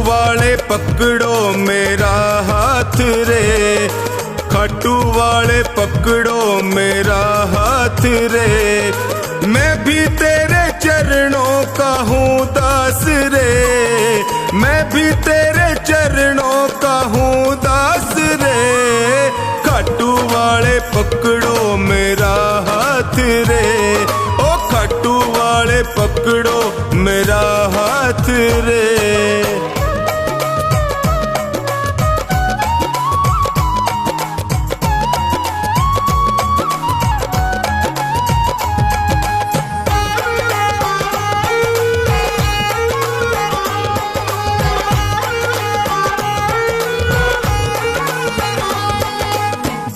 वाले पकड़ो मेरा हाथ रे, खाटू वाले पकड़ो मेरा हाथ रे। मैं भी तेरे चरणों का हूँ दास रे, मैं भी तेरे चरणों का हूँ दास रे। खाटू वाले पकड़ो मेरा हाथ रे, ओ खाटू वाले पकड़ो मेरा हाथ रे।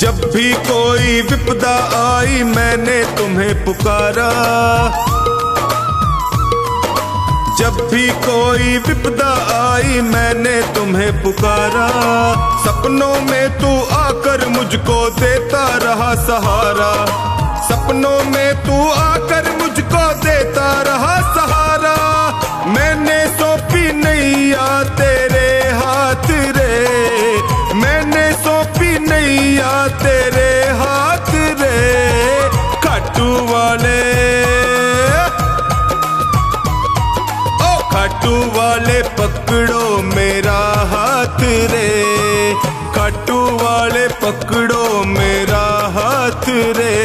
जब भी कोई विपदा आई मैंने तुम्हें पुकारा, जब भी कोई विपदा आई मैंने तुम्हें पुकारा। सपनों में तू आकर मुझको देता रहा सहारा, सपनों में तू आकर मुझको देता रहा सहारा। मैंने सौंपी नैया तेरे हाथ रे, मैंने सौंपी नैया तेरे हाथ रे। खाटू वाले, ओ खाटू वाले पकड़ो मेरा हाथ रे, खाटू वाले पकड़ो मेरा हाथ रे।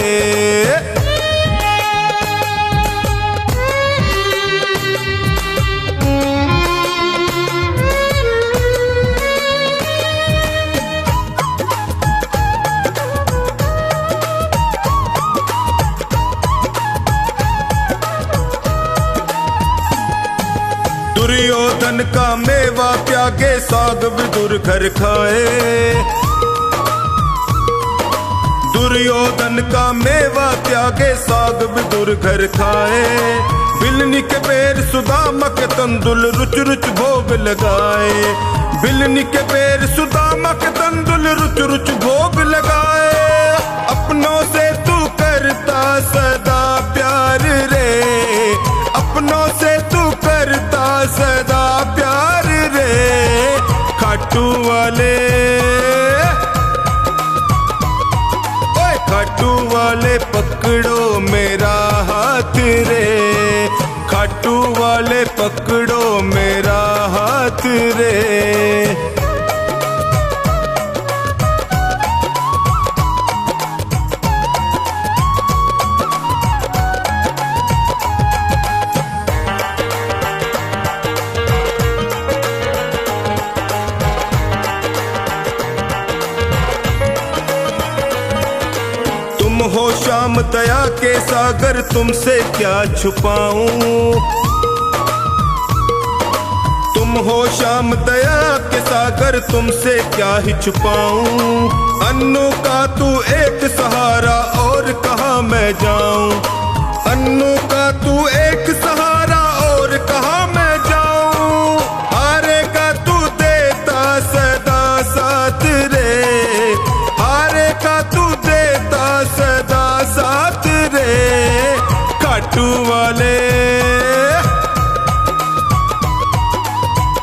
दुर्योधन का मेवा त्यागे साग विदुर घर खाए, दुर्योधन का मेवा त्यागे साग विदुर घर खाए। बिलनी के पैर सुदामा के तंदुल रुच रुच भोग लगाए, बिलनी के पैर सुदामा के तंदुल रुच रुच भोग लगाए। अपनों से तू करता सदा प्यार रे, अपनों से तू करता सदा प्यार रे। खाटू वाले, ओए खाटू वाले पकड़ो मेरा हाथ रे, खाटू वाले पकड़ो मेरा हाथ रे। हो श्याम दया के सागर तुमसे क्या छुपाऊं, तुम हो श्याम दया के सागर तुमसे क्या ही छुपाऊं। अन्नू का तू एक सहारा और कहाँ मैं जाऊं, अन्नू का तू एक सहारा और कहाँ मैं जाऊं। हारे का तू देता सदा साथ रे, हारे का तू देता सदा साथ रे। खाटू वाले,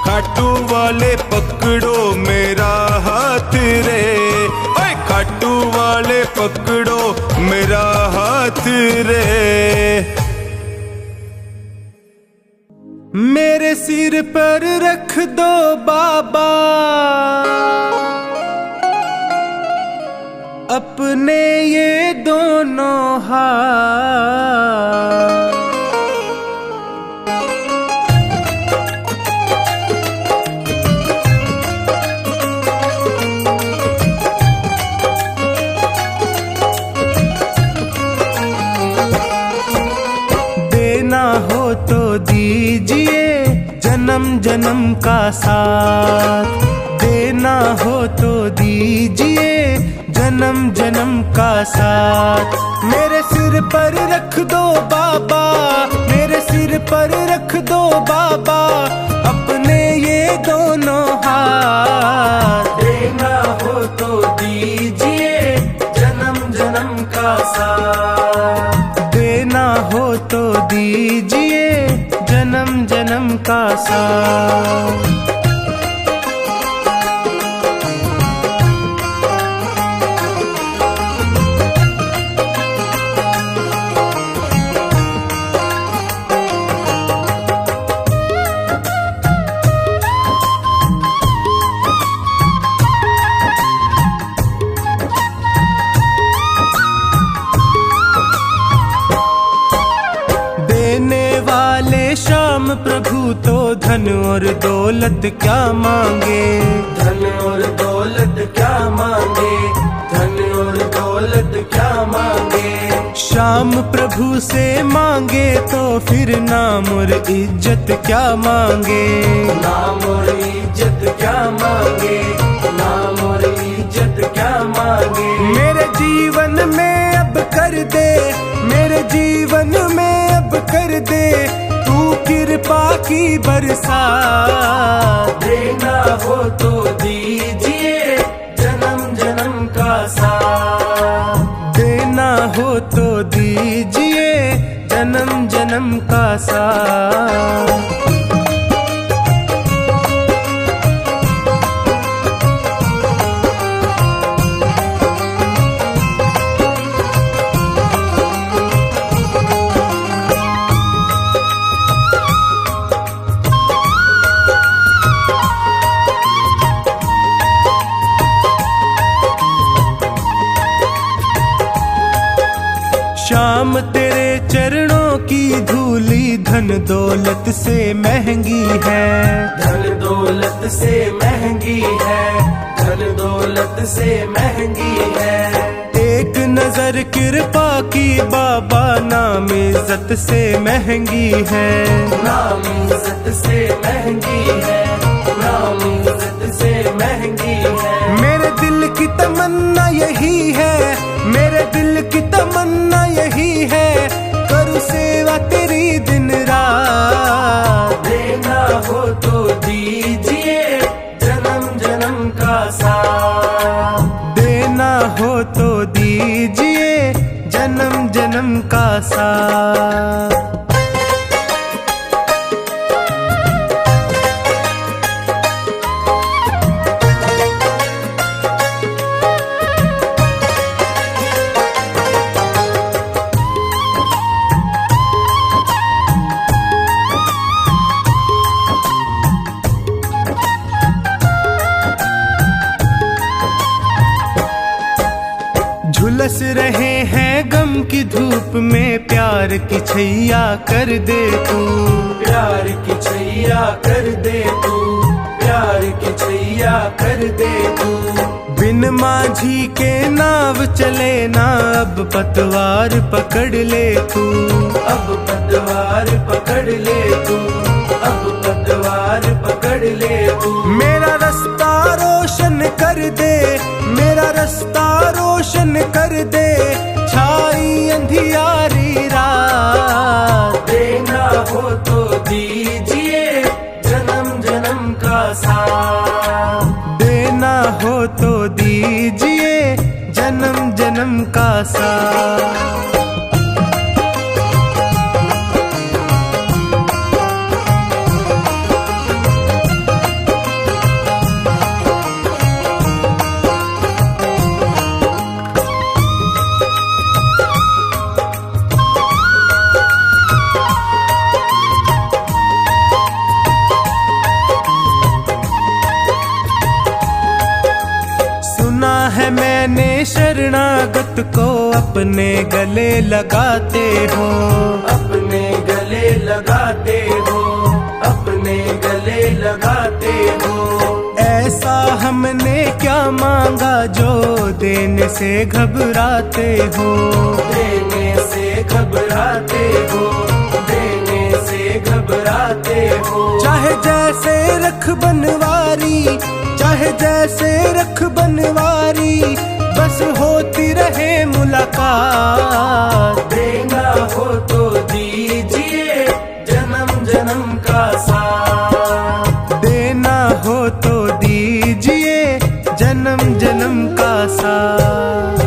खाटू वाले पकड़ो मेरा हाथ रे, ओए खाटू वाले पकड़ो मेरा हाथ रे। मेरे सिर पर रख दो बाबा अपने ये दोनों हाथ, देना हो तो दीजिए जन्म जन्म का साथ, देना हो तो दीजिए जन्म जन्म का साथ। मेरे सिर पर रख दो बाबा, मेरे सिर पर रख दो बाबा अपने ये दोनों हाथ। देना हो तो दीजिए जन्म जन्म का साथ, देना हो तो दीजिए जन्म जन्म का साथ। प्रभु तो धन और दौलत क्या मांगे, धन और दौलत क्या मांगे, धन और दौलत क्या मांगे। श्याम प्रभु से मांगे तो फिर नाम और इज्जत क्या मांगे, नाम और इज्जत क्या मांगे, नाम और इज्जत क्या मांगे। मेरे जीवन में अब कर दे, मेरे जीवन में अब कर दे तू कृपा की बरसात। देना हो तो दीजिए जन्म जन्म का साथ, देना हो तो दीजिए जन्म जन्म का साथ। श्याम तेरे चरणों की धूली धन दौलत से महंगी है, धन दौलत से महंगी है, धन दौलत से महंगी है। एक नजर कृपा की बाबा नाम इज्जत से महंगी है, नाम इज्जत से महंगी है, नाम इज्जत से महंगी है। मेरे दिल की तमन्ना यही है, मेरे दिल की तमन्ना यही है करूँ सेवा तेरी दिन रात। देना हो तो दीजिए जन्म जन्म का साथ, देना हो तो दीजिए जन्म जन्म का साथ। झुलस रहे हैं गम की धूप में प्यार की छैया कर दे तू, प्यार की छैया कर दे तू, प्यार की छैया कर दे तू। बिन माझी के नाव चले ना अब पतवार पकड़ ले तू, अब पतवार पकड़ ले तू, अब पतवार पकड़ ले तू। मेरा रास्ता रोशन कर दे, मेरा रास्ता रोशन कर दे छाई अंधियारी रात। देना हो तो दीजिए जन्म जन्म का साथ, देना हो तो दीजिए जन्म जन्म का साथ। है मैंने शरणागत को अपने गले लगाते हो, अपने गले लगाते हो, अपने गले लगाते हो। ऐसा हमने क्या मांगा जो देने से घबराते हो, देने से घबराते हो, देने से घबराते हो। चाहे जैसे रख बनवारी, चाहे जैसे रख बनवारी बस होती रहे मुलाकात। देना हो तो दीजिए जन्म जन्म का साथ, देना हो तो दीजिए जन्म जन्म का साथ।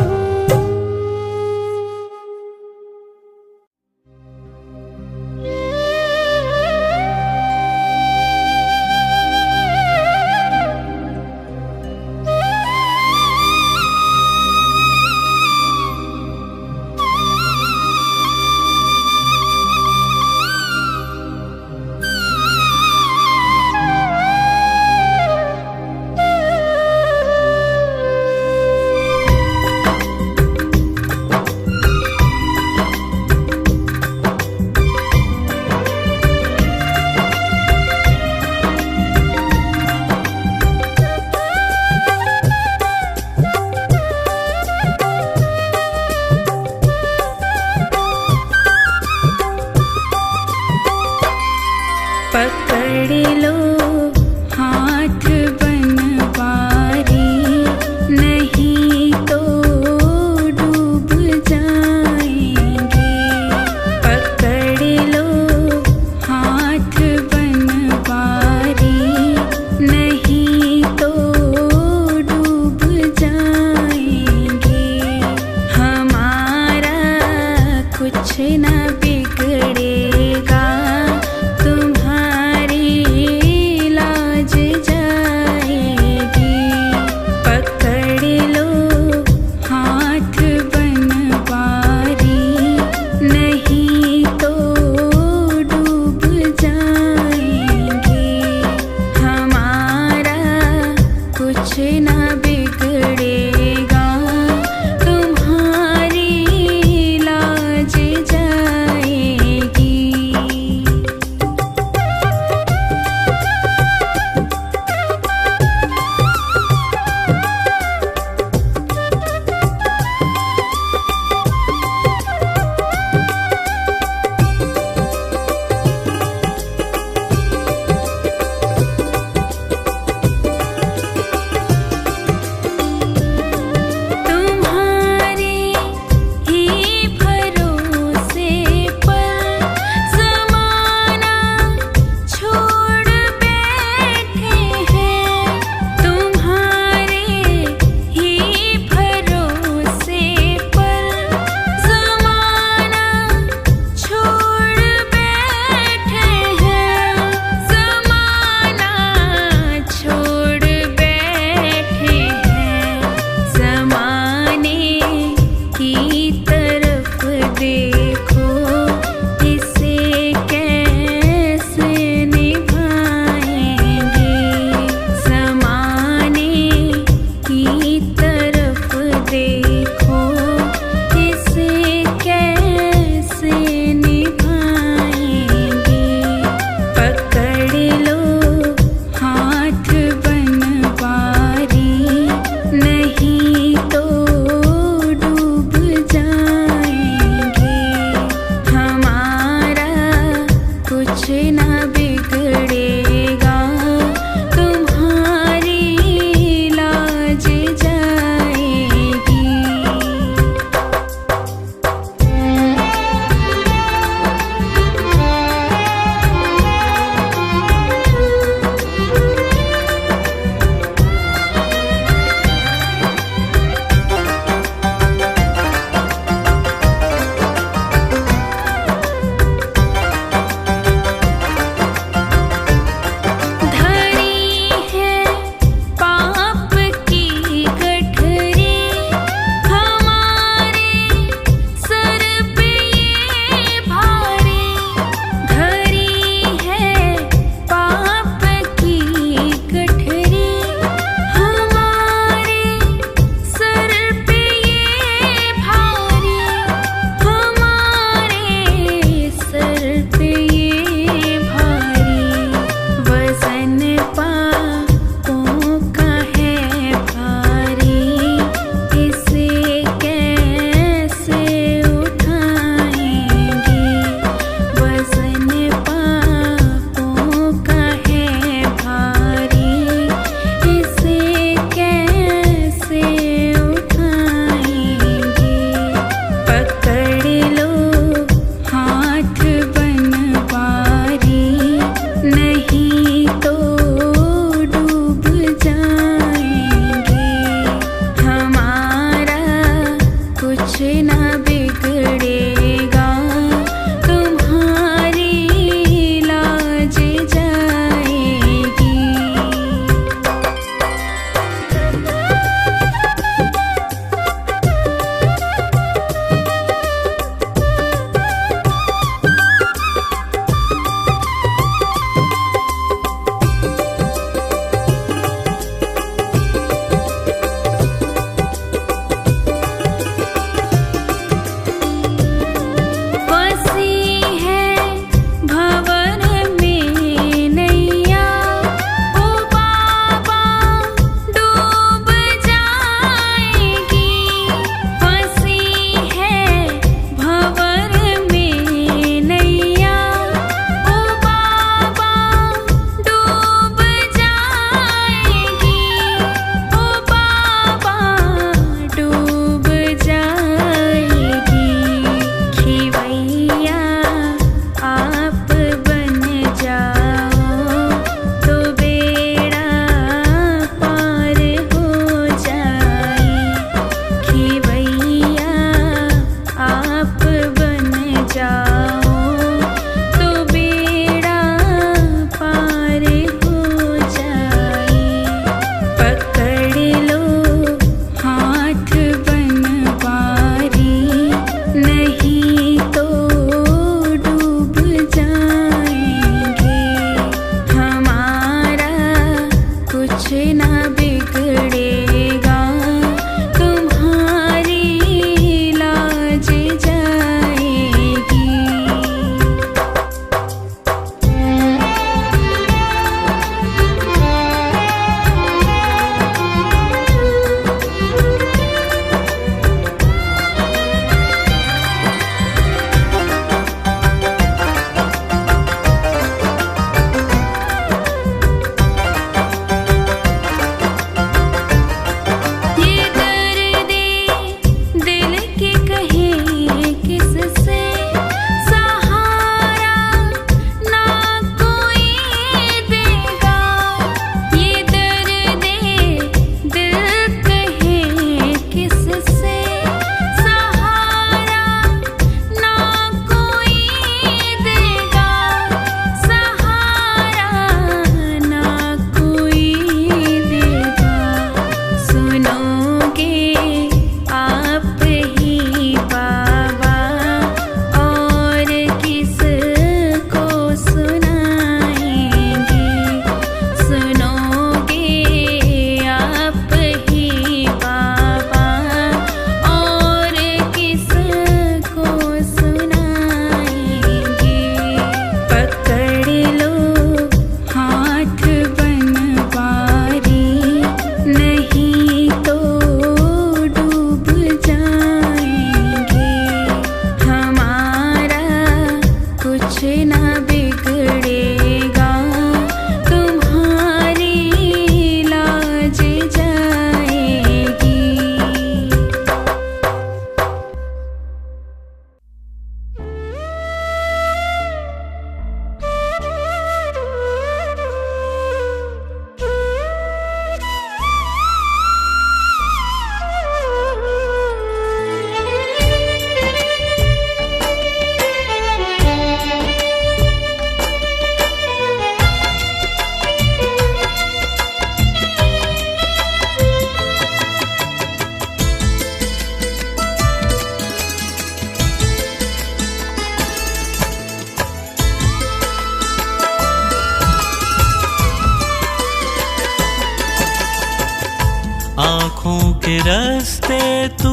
के रास्ते तू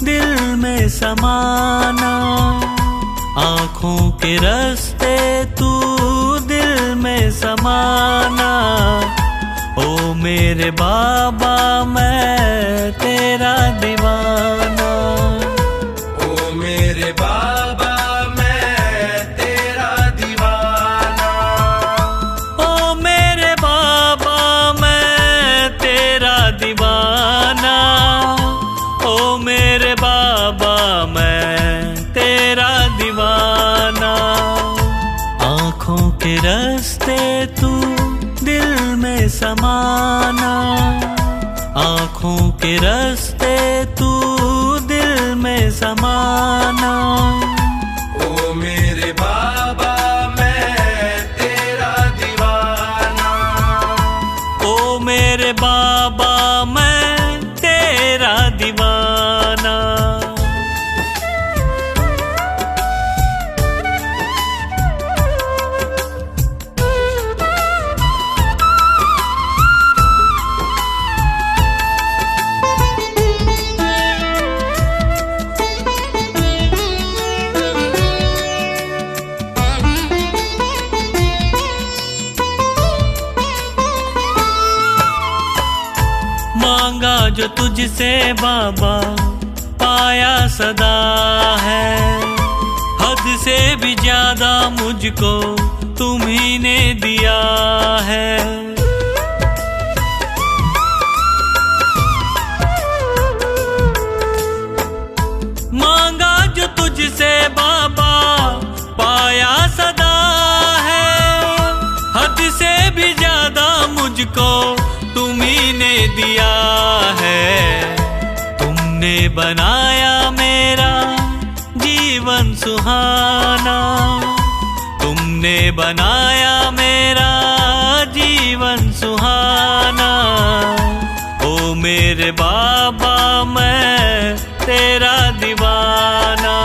दिल में समाना, आँखों के रास्ते तू दिल में समाना। ओ मेरे बाबा मैं तेरा दीवाना, ओ मेरे बाबा मैं तेरा दीवाना, ओ मेरे बाबा मैं तेरा दीवाना, ओ मेरे बाबा मैं तेरा दीवाना। आँखों के रास्ते तू दिल में समाना, आँखों के रास्ते तू दिल में समाना। ओ मेरे बाबा मैं तेरा दीवाना, ओ मेरे बाबा मैं तेरा दीवाना। मांगा जो तुझसे बाबा पाया सदा है, हद से भी ज्यादा मुझको तुम्ही ने दिया है। मांगा जो तुझसे बाबा पाया सदा है, हद से भी ज्यादा मुझको तुम्ही ने दिया है। तुमने बनाया मेरा जीवन सुहाना, तुमने बनाया मेरा जीवन सुहाना। ओ मेरे बाबा मैं तेरा दीवाना,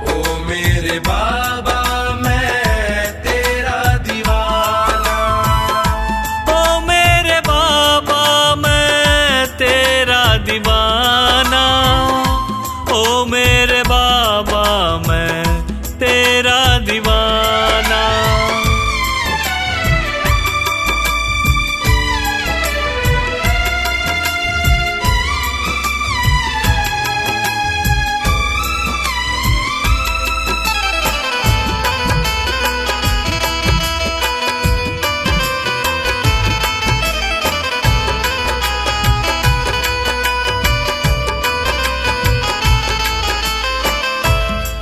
ओ मेरे बाबा मैं तेरा दीवाना, ओ मेरे बाबा मैं तेरा दीवाना, ओ मेरे बाबा मैं तेरा दीवाना।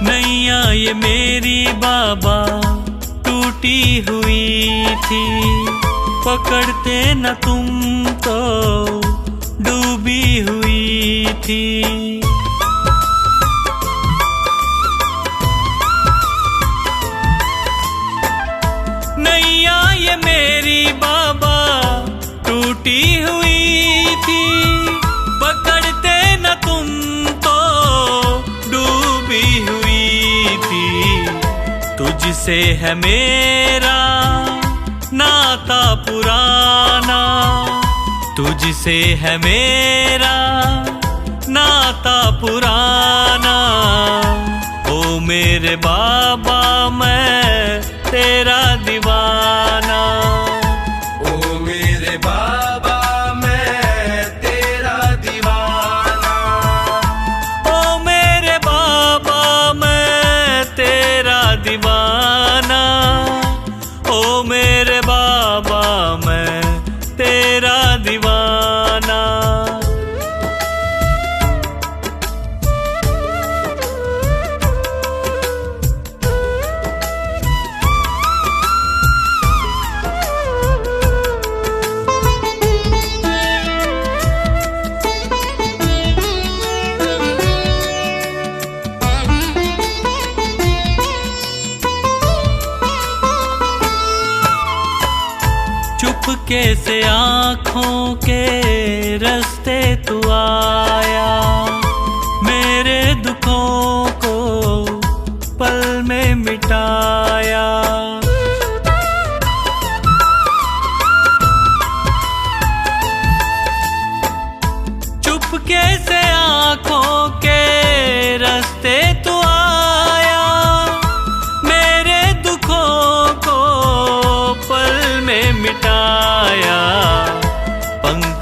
नैया ये मेरी बाबा टूटी हुई थी, पकड़ते न तुम तो डूबी हुई थी। नैया ये मेरी बाबा टूटी हुई थी, पकड़ते न तुम तो डूबी हुई थी। तुझसे है मेरा नाता पुराना, तुझसे है मेरा नाता पुराना। ओ मेरे बाबा मैं तेरा दीवाना, ओ मेरे बाबा मैं तेरा दीवाना, ओ मेरे बाबा मैं तेरा दीवाना, ओ मेरे बाबा मैं तेरा दीवाना। चुपके से आँखों के रास्ते तू आया, मेरे दुखों को पल में मिटाया।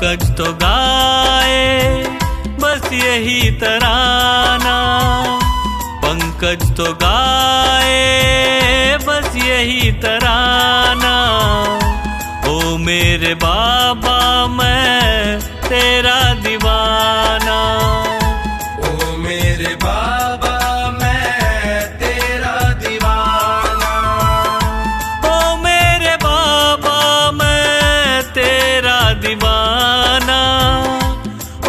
पंकज तो गाए बस यही तराना, पंकज तो गाए बस यही तराना। ओ मेरे बाबा मैं तेरा दीवाना, ओ मेरे बाबा मैं तेरा दीवाना, ओ मेरे बाबा मैं तेरा दीवाना,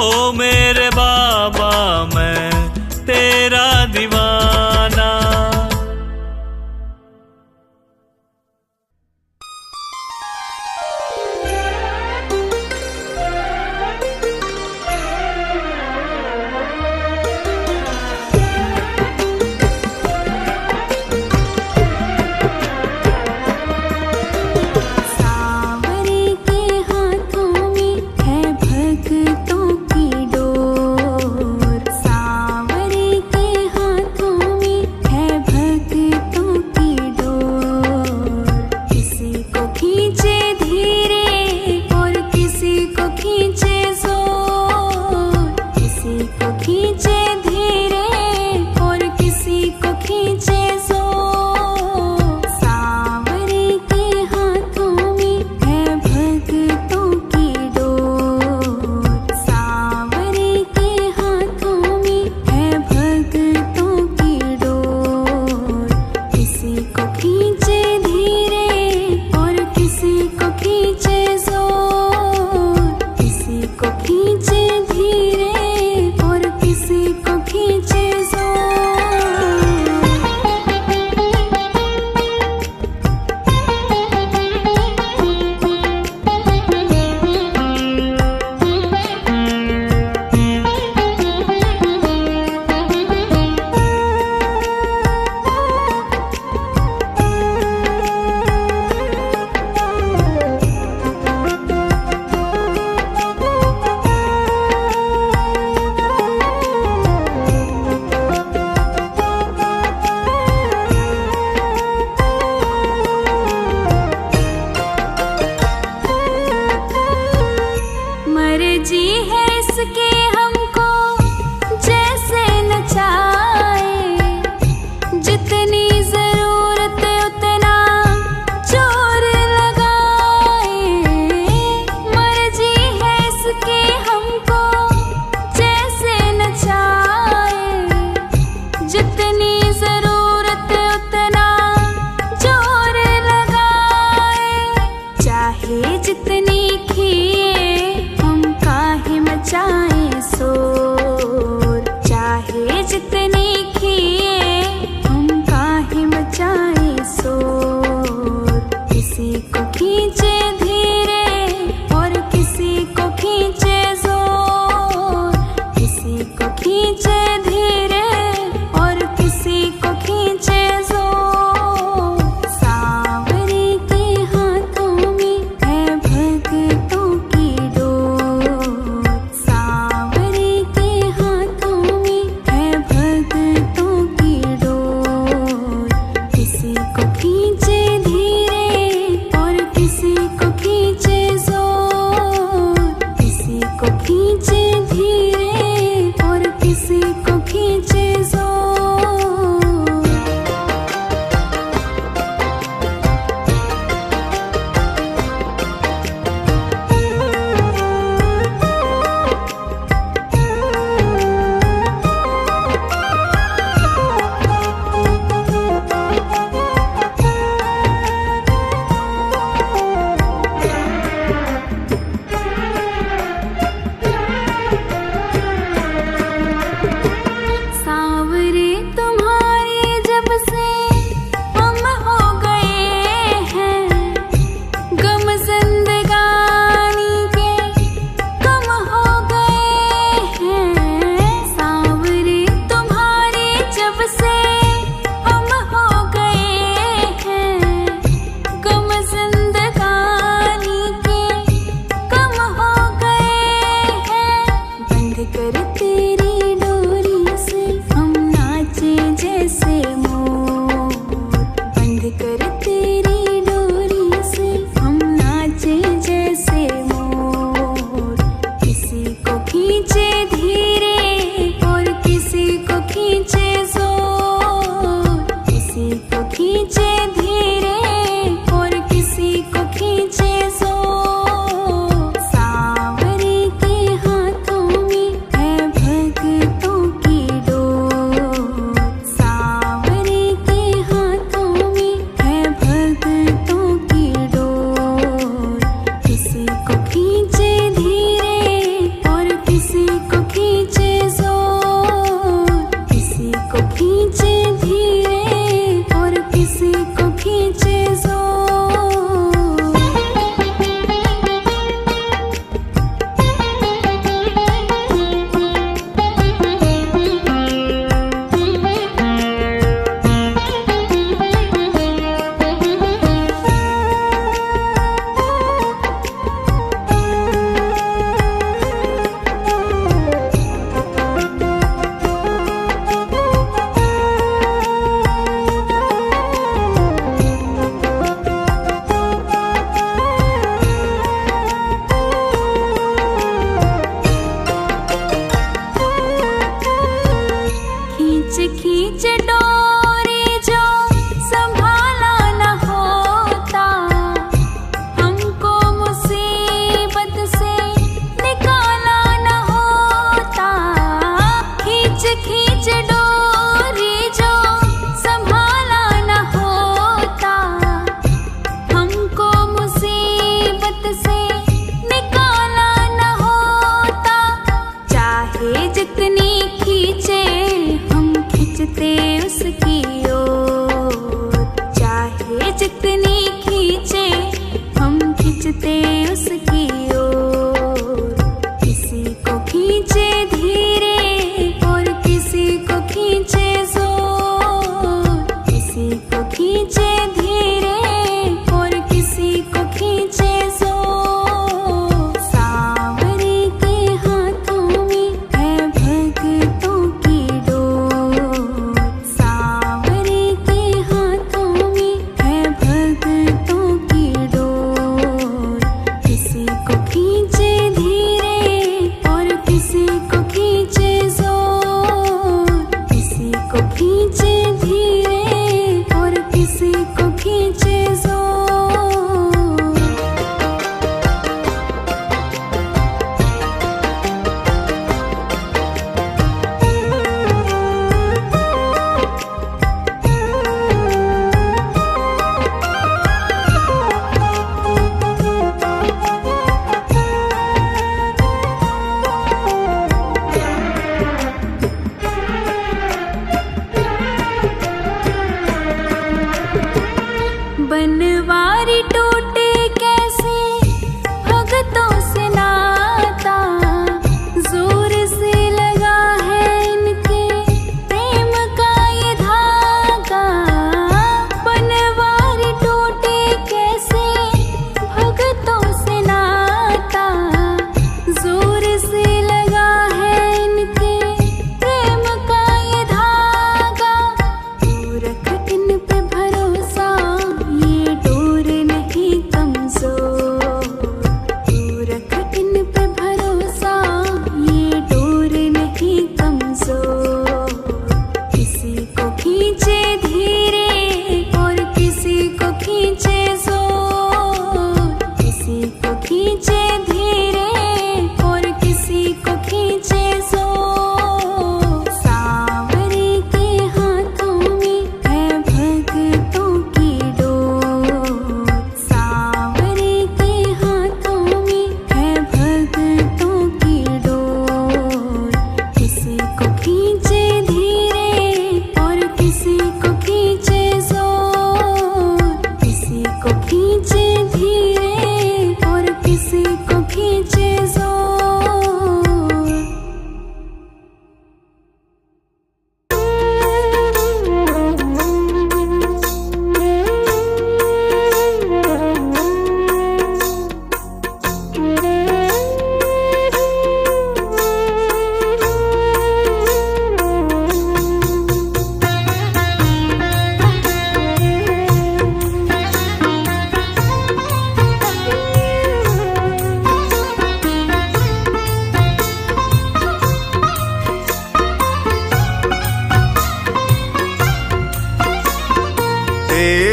ओ मेरे बाबा मैं तेरा दीवाना। खींचे धीरे और किसी को खींचे जोर। सांवरे के हाथों में है भक्तों की डोर। सांवरे के हाथों में है भक्तों की डोर। किसी को खींचे धीरे और किसी को खींचे जोर। किसी को खींचे धीरे और किसी को खींचे जोर। खींच खींच डोरी जो संभाला न होता। हमको मुसीबत से निकाला न होता। खींच खींच डोरी जो संभाला न होता। हमको मुसीबत से निकाला न होता। चाहे जितनी खींचे हम खींचते उसकी ओर। चाहे जितनी खींचे हम खींचते उसकी ओर। किसी को खींचे धीरे और किसी को खींचे जोर। किसी को खींचे धीरे और किसी को खींचे जोर। सांवरे के हाथों में है भक्तों की डोर। सांवरे के हाथों में है भक्तों की डोर। किसी को खींचे धीरे और किसी को खींचे जोर। किसी को खींचे धीरे और किसी को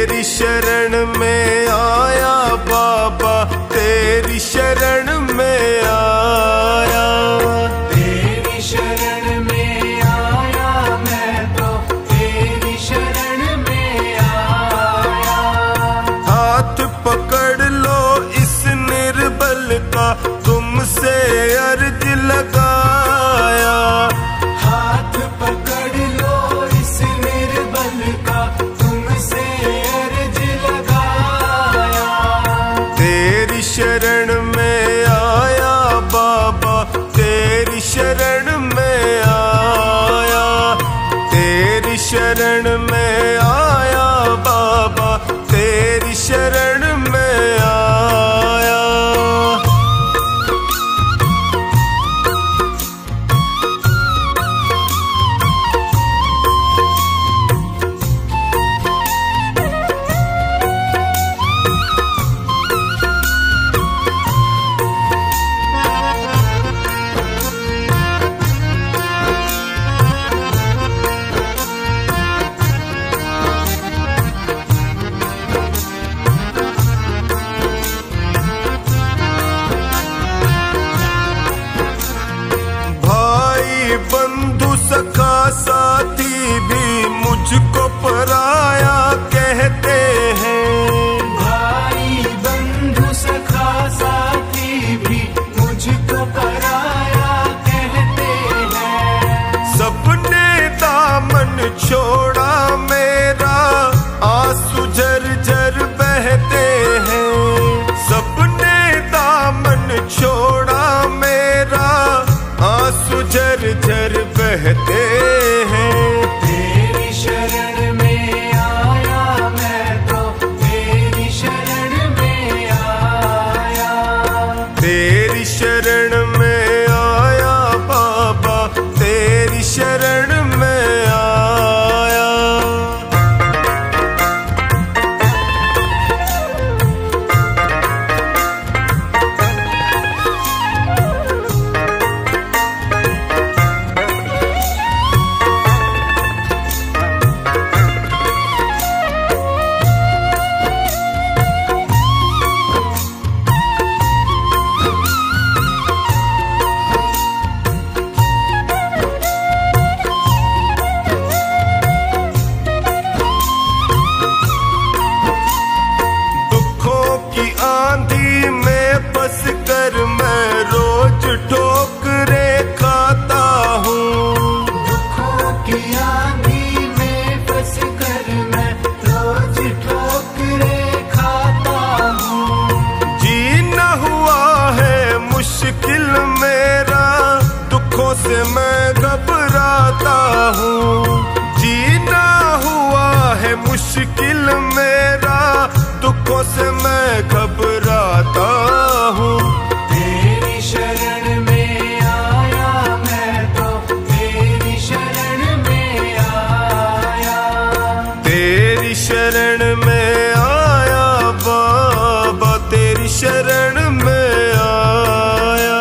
तेरी शरण में आया बाबा, तेरी शरण में आया। तेरी शरण में आया मैं तो, तेरी शरण में आया। हाथ पकड़ लो इस निर्बल का, तुमसे अर्ज लगाया। हाथ पकड़ लो इस निर्बल का, तुमसे अर्ज लगाया। तेरी शरण में आया बाबा, तेरी शरण में आया। तेरी शरण में आया बाबा, तेरी शरण में आया। भाई बंधु सखा साथी भी मुझको पराया कहते हैं। भाई बंधु सखा साथी भी मुझको पराया कहते हैं। सबने दामन छोड़ा मेरा, आंसू झरझर बहते हैं। सबने दामन छोड़ा मेरा, आंसू झरझर बहते हैं। तेरी शरण में आया मैं तो, तेरी शरण में आया। तेरी शरण में आया बाबा, तेरी शरण में आया। दुखों की आंधी में फंस कर मैं रोज ठोकरे खाता हूँ। दुखों की आंधी में फंस कर मैं रोज ठोकरे खाता हूँ। जीना हुआ है मुश्किल मेरा, दुखों से मैं घबराता हूँ। जीना हुआ है मुश्किल मेरा, दुखों से मैं घबराता हूँ। तेरी शरण में आया मैं तो, तेरी शरण में आया। तेरी शरण में आया बाबा, तेरी शरण में आया।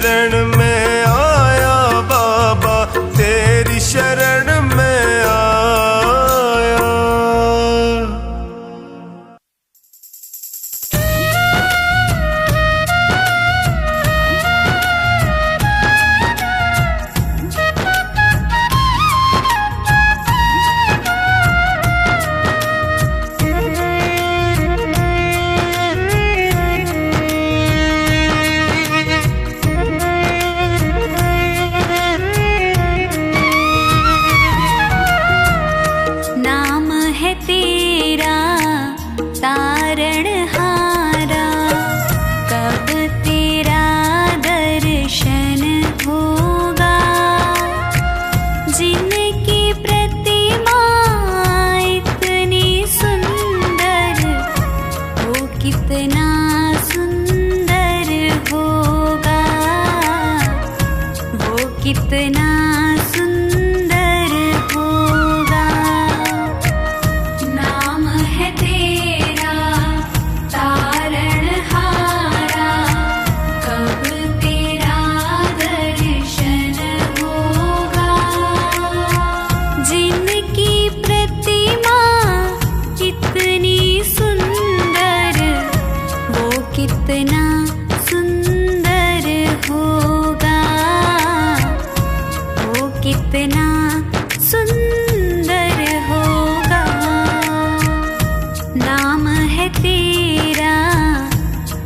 शरण में आया बाबा, तेरी शरण में आया। नाम है तेरा तारणहारा, कब तेरा दर्शन होगा। जिनकी प्रतिमा इतनी सुंदर, वो कितना सुंदर होगा, वो कितना सुंदर होगा। नाम है तेरा तारणहारा, कब तेरा दर्शन होगा। जिनकी प्रतिमा इतनी सुंदर, वो कितना सुंदर होगा, वो कितना सुंदर होगा। नाम है तेरा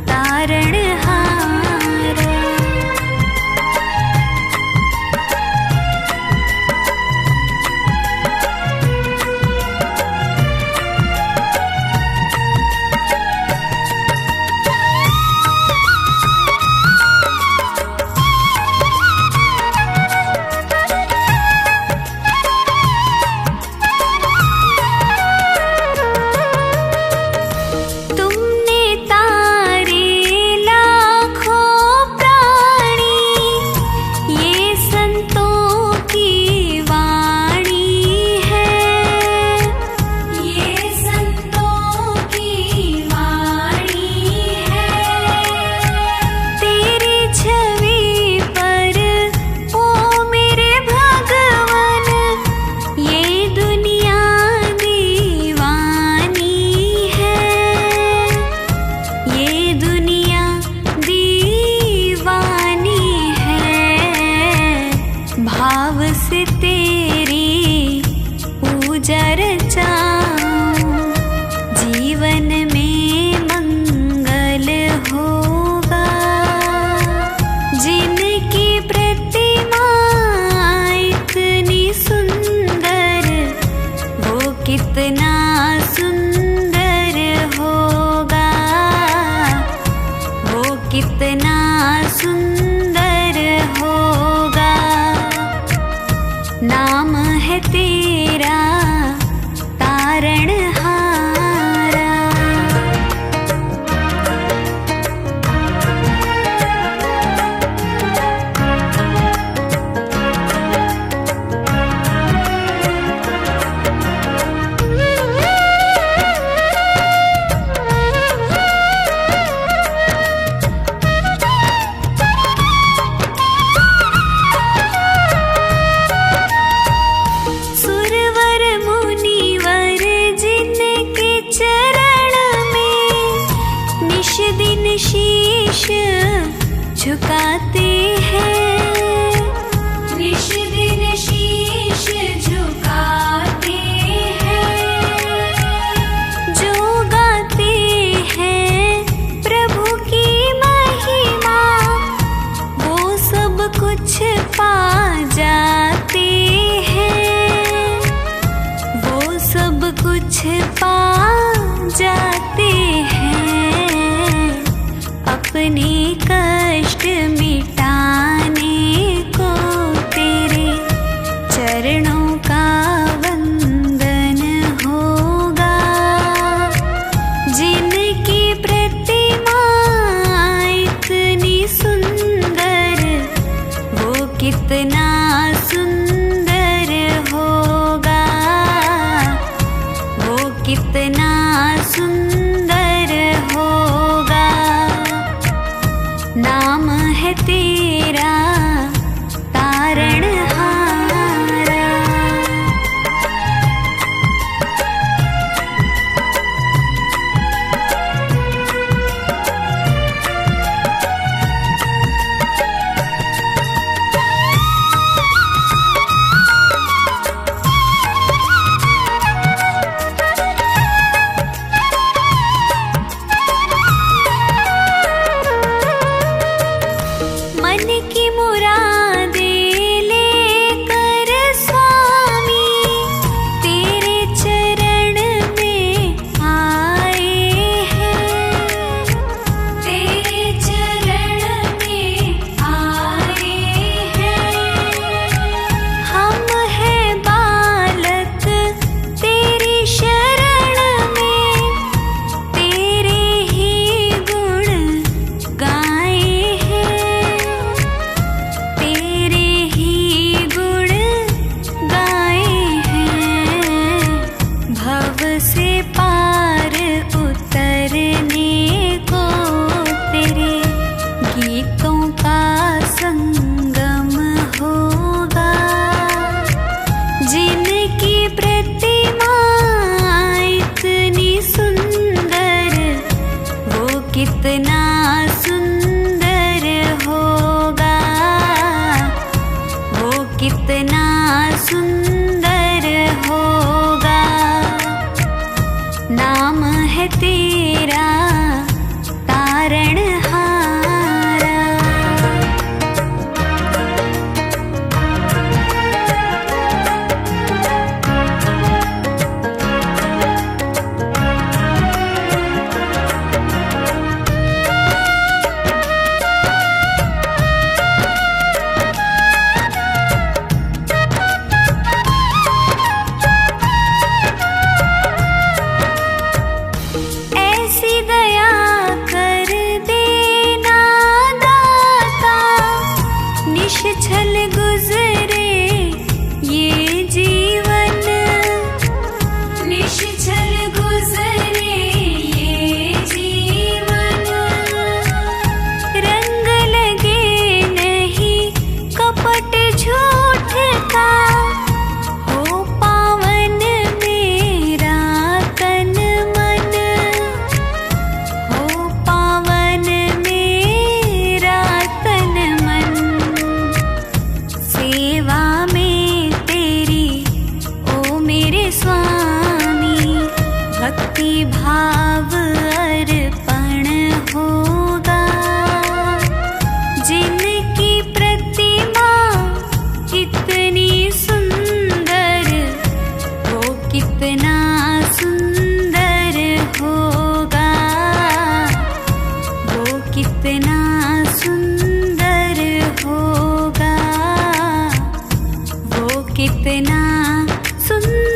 तारणहारा। तुमने तारे लाखों प्राणी, ये संतों की वाणी है, ये संतों की वाणी है। तेरी छवि पर ओ मेरे भगवान, ये दुनिया दीवानी है, ये दुनिया दीवानी है। भाव से तेरी पूजा रचाऊं, जीवन में मंगल होगा। जिनकी प्रतिमा इतनी सुंदर, वो कितना सुंदर होगा, वो कितना सुंदर होगा। नाम है तेरा तारणहारा। सुरवर मुनिवर जिनके चरण में निश दिन शीश झुकाते हैं, निश दिन शीश झुकाते हैं। जो गाते हैं प्रभु की महिमा, वो सब कुछ पा जाते हैं, वो सब कुछ पा जाते हैं। अपने कष्ट मिटाने को तेरे चरणों का वंदन होगा। जिनकी प्रतिमा इतनी सुंदर, वो कितना सुंदर होगा, वो कितना सुंदर होगा। नाम है है तेरा तारणहारा। मन की मुरादें लेकर स्वामी तेरे चरण में आए हैं, तेरे चरण में आए हैं। हम हैं बालक तेरी शरण में, तेरे ही गुण गाए हैं, तेरे ही गुण गाए हैं। भव से पार उतरने को तेरे गीतों का संगम होगा। जिनकी प्रतिमा इतनी सुंदर, वो कितना सुंदर होगा, वो कितना सुंदर होगा। नाम है तेरा तारणहारा। ऐसी दया कर देना दाता, निश्छल गुजरे ये जीवन, निश्छल गुजरे ये जीवन। रंग लगे नहीं कपट झूठ का, हो पावन मेरा तन मन, हो पावन मेरा तन मन। सेवा में तेरी ओ मेरे स्वामी, भक्ति भाव अर्पण होगा। जिनकी प्रतिमा इतनी सुंदर, वो कितना सुंदर होगा, वो कितना सुंदर होगा, वो कितना सुंदर